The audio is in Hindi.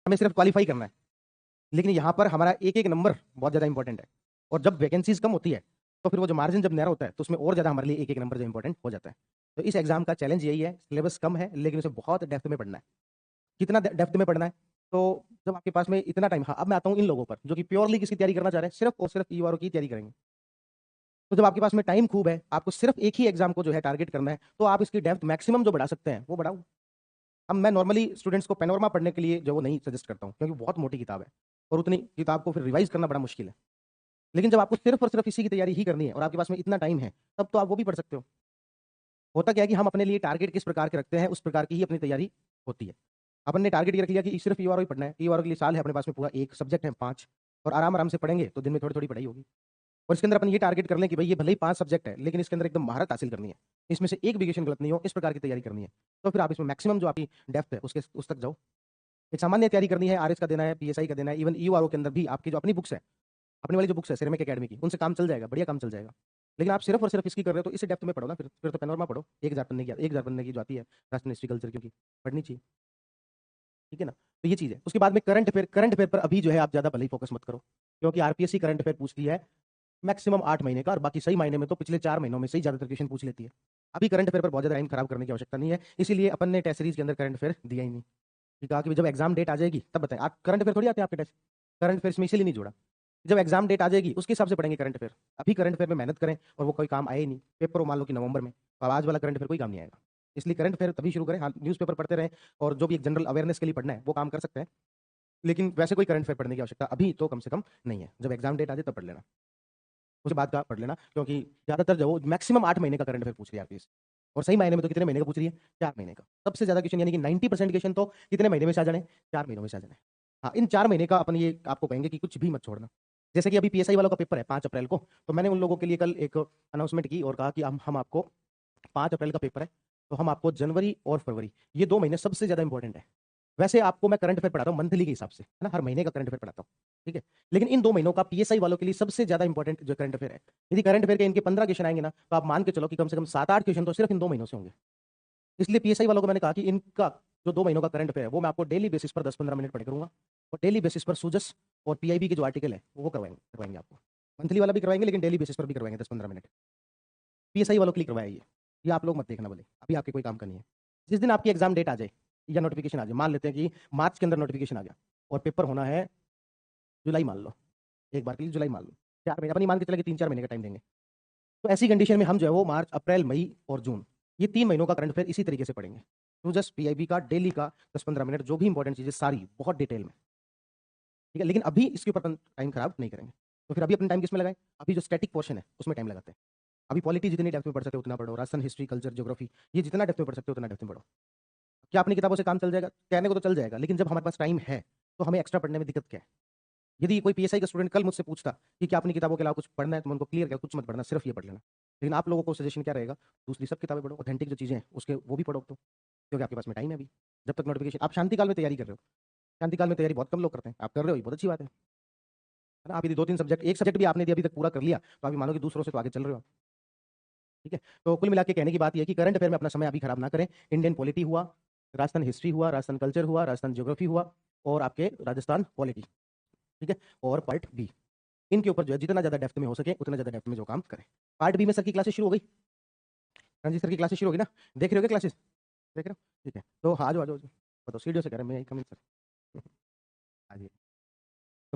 हमें सिर्फ क्वालिफाई करना है। लेकिन यहाँ पर हमारा एक एक नंबर बहुत ज़्यादा इंपॉर्टेंट है, और जब वैकेंसीज कम होती है तो फिर वो जो मार्जिन जब नैरो होता है तो उसमें और ज़्यादा हमारे लिए एक एक नंबर जो इंपॉर्टेंट हो जाता है। तो इस एग्जाम का चैलेंज यही है, सिलेबस कम है लेकिन उसे बहुत डेप्थ में पढ़ना है। कितना डेप्थ में पढ़ना है? तो जब आपके पास में इतना टाइम, हाँ, अब मैं आता हूँ इन लोगों पर जो कि प्योरली किसकी तैयारी करना चाह रहे हैं, सिर्फ और सिर्फ ईआरओ की तैयारी करेंगे। तो जब आपके पास में टाइम खूब है, आपको सिर्फ एक ही एग्जाम को जो है टारगेट करना है, तो आप इसकी डेप्थ मैक्सिमम जो बढ़ा सकते हैं वो बढ़ाओ। अब मैं नॉर्मली स्टूडेंट्स को पैनोरमा पढ़ने के लिए जो वो नहीं सजेस्ट करता हूँ, क्योंकि बहुत मोटी किताब है और उतनी किताब को फिर रिवाइज करना बड़ा मुश्किल है। लेकिन जब आपको सिर्फ और सिर्फ इसी की तैयारी ही करनी है और आपके पास में इतना टाइम है, तब तो आप वो भी पढ़ सकते हो। होता क्या है कि हम अपने लिए टारगेट किस प्रकार के रखते हैं, उस प्रकार की ही अपनी तैयारी होती है। अपन ने टारगेट ये रख लिया कि सिर्फ ईआरओ ही पढ़ना है, ईआरओ के लिए साल है अपने पास में पूरा, एक सब्जेक्ट है 5, और आराम आराम से पढ़ेंगे तो दिन में थोड़ी थोड़ी पढ़ाई होगी। और इसके अंदर अपन ये टारगेट कर लें कि भाई ये भले ही 5 सब्जेक्ट है लेकिन इसके अंदर एकदम महारत हासिल करनी है, इसमें से एक भी क्वेश्चन गलत नहीं हो, इस प्रकार की तैयारी करनी है। तो फिर आप इसमें मैक्सिमम जो आपकी डेप्थ है उसके उस तक जाओ। एक सामान्य तैयारी करनी है, आरएस का देना है, पीएसआई का देना है, इवन ईयूआरओ के अंदर भी आपकी जो अपनी बुक्स है, अपनी वाली जो बुक्स है सिरेमिक एकेडमी की, उनसे काम चल जाएगा, बढ़िया काम चल जाएगा। लेकिन आप सिर्फ और सिर्फ इसकी कर रहे हो तो इसे डेप्थ में पढ़ो ना, फिर तो पैनोरमा पढ़ो, 1000 पन्ने की, 1000 पन्ने की जो आती है राजस्थान हिस्ट्री कल्चर, क्योंकि पढ़नी चाहिए। ठीक है ना? तो ये चीज़ है। उसके बाद में करंट अफेयर पर अभी जो है आप ज़्यादा भले ही फोकस मत करो, क्योंकि आरपीएससी करंट अफेयर पूछती है मैक्सिमम 8 महीने का, और बाकी सही मायने में तो पिछले 4 महीनों में से ही ज़्यादातर क्वेश्चन पूछ लेती है। अभी करंट अफेयर पर बहुत ज़्यादा टाइम खराब करने की आवश्यकता नहीं है, इसीलिए अपन ने टेस्ट सीरीज के अंदर करंट अफेयर दिया ही नहीं। कि कहा कि जब एग्जाम डेट आ जाएगी तब बताएं। आप करंट अफेयर थोड़ी आते हैं आपके टेस्ट, करंट अफेयर में इसीलिए नहीं जोड़ा। जब एग्जाम डेट आ जाएगी उसके हिसाब से पढ़ेंगे करंट अफेयर। अभी करंट अफेयर में मेहनत करें और वो कोई काम आए ही नहीं, पेपर मान लो कि नवंबर में, तो आज वाला करंट अफेयर कोई काम नहीं आएगा। इसलिए करंट अफेयर तभी शुरू करें, हाँ, न्यूज़पेपर पढ़ते रहें, और जो भी एक जनरल अवेयरनेस के लिए पढ़ना है वो काम कर सकते हैं, लेकिन वैसे कोई करंट अफेयर पढ़ने की आवश्यकता अभी तो कम से कम नहीं है। जब एग्जाम डेट आ जाए तब पढ़ लेना, उसके बाद का पढ़ लेना, क्योंकि ज़्यादातर जो मैक्सिमम 8 महीने का करंट अफेयर पूछ रही है आरपीएस, और सही मायने में तो कितने महीने का पूछ रही है, 4 महीने का। सबसे ज़्यादा क्वेश्चन यानी कि 90% क्वेश्चन तो कितने महीने में से आ जाने, 4 महीनों में से आ जाने। हाँ, इन 4 महीने का अपन ये आपको कहेंगे कि कुछ भी मत छोड़ना। जैसे कि अभी पीएसआई वालों का पेपर है 5 अप्रैल को, तो मैंने उन लोगों के लिए कल एक अनाउंसमेंट की और कहा कि हम आपको 5 अप्रैल का पेपर है, तो हम आपको जनवरी और फरवरी, ये 2 महीने सबसे ज़्यादा इंपॉर्टेंट है। वैसे आपको मैं करंट अफेयर पढ़ाता हूँ मंथली के हिसाब से, है ना, हर महीने का करंट अफेयर पढ़ाता हूँ, ठीक है। लेकिन इन 2 महीनों का पीएसआई वालों के लिए सबसे ज्यादा इंपॉर्टेंट जो करंट अफेयर है, यदि करंट अफेयर के इनके 15 क्वेश्चन आएंगे ना, तो आप मान के चलो कि कम से कम 7-8 क्वेश्चन तो सिर्फ इन 2 महीनों से होंगे। इसलिए पीएसआई वालों को मैंने कहा कि इनका जो 2 महीनों का करंट अफेयर है वो मैं आपको डेली बेसिस पर 10-15 मिनट पढ़ करूंगा, और डेली बेसिस पर सूजस और पीआईबी के जो आर्टिकल है वो करवाएंगे आपको। मंथली वाला भी करवाएंगे लेकिन डेली बेसिस पर भी करवाएंगे 10-15 मिनट। पीएसआई वालों के लिए करवाया ये आप लोग मत देखना, बोले अभी आपके कोई काम का नहीं है। जिस दिन आपकी एग्जाम डेट आ जाए या नोटिफिकेशन आ जाए, मान लेते हैं कि मार्च के अंदर नोटिफिकेशन आ गया और पेपर होना है जुलाई, मान लो, एक बार के लिए जुलाई मान लो, 4 महीने अपन ही मान के चले कि 3-4 महीने का टाइम देंगे, तो ऐसी कंडीशन में हम जो है वो मार्च, अप्रैल, मई और जून, ये 3 महीनों का करंट अफेयर इसी तरीके से पढ़ेंगे। तो जस्ट पीआईबी का डेली का 10-15 मिनट, जो भी इंपॉर्टेंट चीजें सारी बहुत डिटेल में, ठीक है। लेकिन अभी इसके ऊपर अपन टाइम खराब नहीं करेंगे। तो फिर अभी अपना टाइम किसमें लगाएं? अभी जो स्टैटिक पोर्शन है उसमें टाइम लगाते हैं। अभी पॉलिटी जितनी डेप्थ में पढ़ सकते हो उतना पढ़ो, राजस्थान हिस्ट्री कल्चर ज्योग्राफी, ये जितना डेप्थ में पढ़ सकते हो उतना डेप्थ में पढ़ो। क्या अपनी किताबों से काम चल जाएगा? कहने को तो चल जाएगा, लेकिन जब हमारे पास टाइम है तो हमें एक्स्ट्रा पढ़ने में दिक्कत क्या है? यदि कोई पीएसआई का स्टूडेंट कल मुझसे पूछता कि क्या अपनी किताबों के अलावा कुछ पढ़ना है, तो मैं उनको क्लियर किया कुछ मत पढ़ना, सिर्फ ये पढ़ लेना। लेकिन आप लोगों को सजेशन क्या रहेगा? दूसरी सब किताबें पढ़ो, ऑथेंटिक जो चीजें हैं उसके वो भी पढ़ो, तो क्योंकि आपके पास में टाइम है अभी। जब तक नोटिफिकेशन, आप शांति काल में तैयारी कर रहे हो, शांति काल में तैयारी बहुत कम लोग करते हैं, आप कर रहे हो, ये बहुत अच्छी बात है ना। आप यदि 2-3 सब्जेक्ट, एक सब्जेक्ट भी आपने यदि अभी तक पूरा कर लिया तो आप मानो कि दूसरों से तो आगे चल रहे हो, ठीक है। तो कुल मिला के कहने की बात यह है कि करंट अफेयर में अपना समय अभी खराब ना करें। इंडियन पॉलिटी हुआ, राजस्थान हिस्ट्री हुआ, राजस्थान कल्चर हुआ, राजस्थान ज्योग्राफी हुआ, और आपके राजस्थान पॉलिटी, ठीक है, और पार्ट बी, इनके ऊपर जो है जितना ज्यादा डेप्थ में हो सके उतना ज्यादा डेप्थ में जो काम करें। पार्ट बी में सर की क्लासेस शुरू हो गई, रणजीत सर की क्लासेस शुरू होगी ना, देख रहे हो क्या क्लासेस? देख रहे हो, ठीक है। तो हाँ, आ जाओ आ जाओ, बताओ, सीढ़ियों से कह रहे हैं, मैं कम सर।